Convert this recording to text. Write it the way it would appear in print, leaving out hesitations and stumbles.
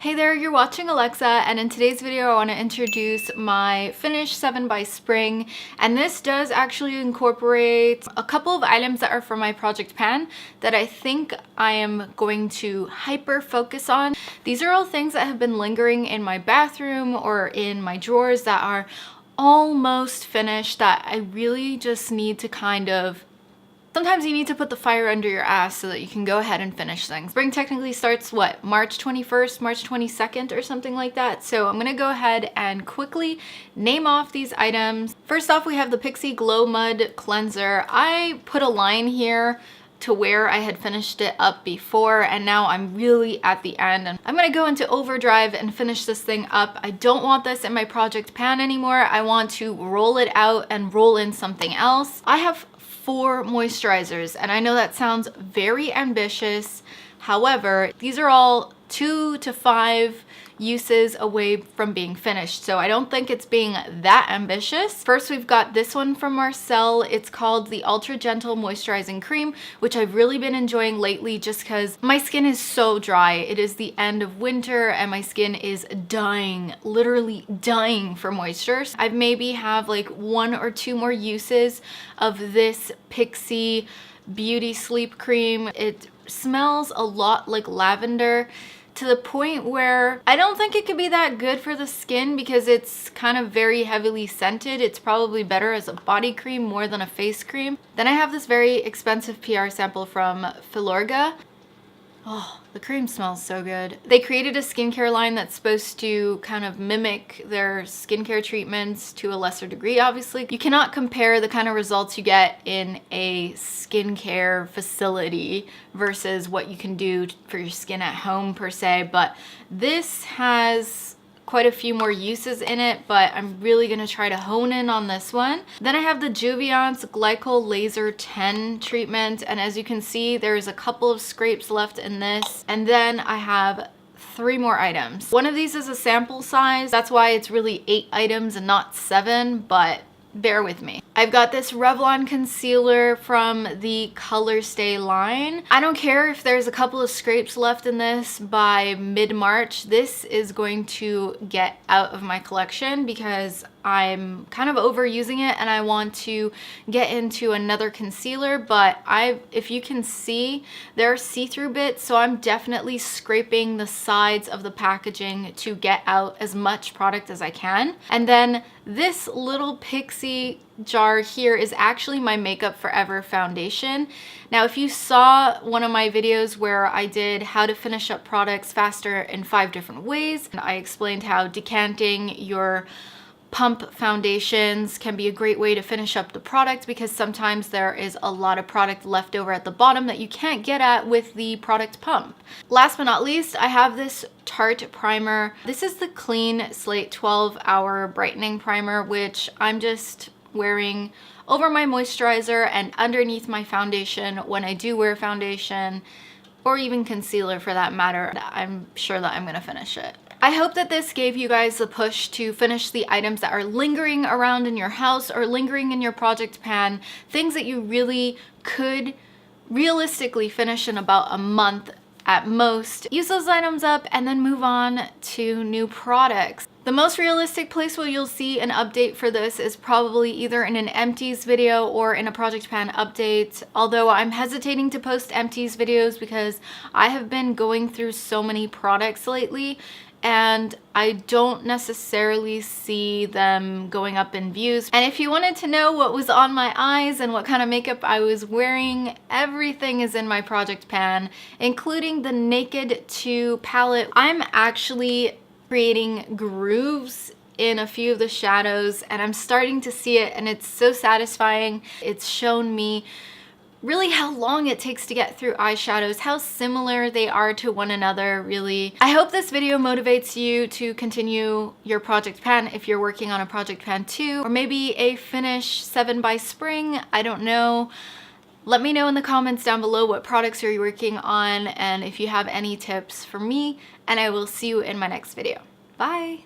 Hey there, you're watching Alexa, and in today's video I want to introduce my Finish 7 by Spring, and this does actually incorporate a couple of items that are for my project pan that I think I am going to hyper focus on. These are all things that have been lingering in my bathroom or in my drawers that are almost finished that I really just need to sometimes you need to put the fire under your ass so that you can go ahead and finish things. Spring technically starts, what, March 21st, March 22nd or something like that. So I'm gonna go ahead and quickly name off these items. First off, we have the Pixi Glow Mud Cleanser. I put a line here to where I had finished it up before, and now I'm really at the end. And I'm gonna go into overdrive and finish this thing up. I don't want this in my project pan anymore. I want to roll it out and roll in something else. I have 4 moisturizers, and I know that sounds very ambitious. However, these are all 2 to 5 uses away from being finished, so I don't think it's being that ambitious. First, we've got this one from Marcelle. It's called the Ultra Gentle Moisturizing Cream, which I've really been enjoying lately just because my skin is so dry. It is the end of winter and my skin is dying, literally dying for moisture. I maybe have like 1 or 2 more uses of this Pixi Beauty Sleep Cream. It smells a lot like lavender, to the point where I don't think it could be that good for the skin because it's kind of very heavily scented. It's probably better as a body cream more than a face cream. Then I have this very expensive PR sample from Filorga. Oh, the cream smells so good. They created a skincare line that's supposed to kind of mimic their skincare treatments to a lesser degree, obviously. You cannot compare the kind of results you get in a skincare facility versus what you can do for your skin at home per se, but this has quite a few more uses in it, but I'm really gonna try to hone in on this one. Then I have the Jouviance Glycol Laser 10 treatment, and as you can see, there's a couple of scrapes left in this. And then I have 3 more items. One of these is a sample size. That's why it's really 8 items and not 7, but bear with me. I've got this Revlon concealer from the Color Stay line. I don't care if there's a couple of scrapes left in this by mid-March. This is going to get out of my collection because I'm kind of overusing it and I want to get into another concealer, but if you can see, there are see-through bits, so I'm definitely scraping the sides of the packaging to get out as much product as I can. And then this little Pixi jar here is actually my Makeup Forever foundation. Now, if you saw one of my videos where I did how to finish up products faster in 5 different ways, and I explained how decanting your pump foundations can be a great way to finish up the product because sometimes there is a lot of product left over at the bottom that you can't get at with the product pump. Last but not least, I have this Tarte primer. This is the Clean Slate 12-Hour Brightening Primer, which I'm just wearing over my moisturizer and underneath my foundation when I do wear foundation, or even concealer for that matter. I'm sure that I'm gonna finish it. I hope that this gave you guys the push to finish the items that are lingering around in your house or lingering in your project pan, things that you really could realistically finish in about a month at most. Use those items up and then move on to new products. The most realistic place where you'll see an update for this is probably either in an empties video or in a project pan update, although I'm hesitating to post empties videos because I have been going through so many products lately and I don't necessarily see them going up in views. And if you wanted to know what was on my eyes and what kind of makeup I was wearing, everything is in my project pan, including the Naked 2 palette. I'm actually creating grooves in a few of the shadows and I'm starting to see it, and it's so satisfying. It's shown me really how long it takes to get through eyeshadows, how similar they are to one another, really. I hope this video motivates you to continue your project pan if you're working on a project pan too, or maybe a Finish 7 by Spring, I don't know. Let me know in the comments down below what products you're working on and if you have any tips for me, and I will see you in my next video. Bye!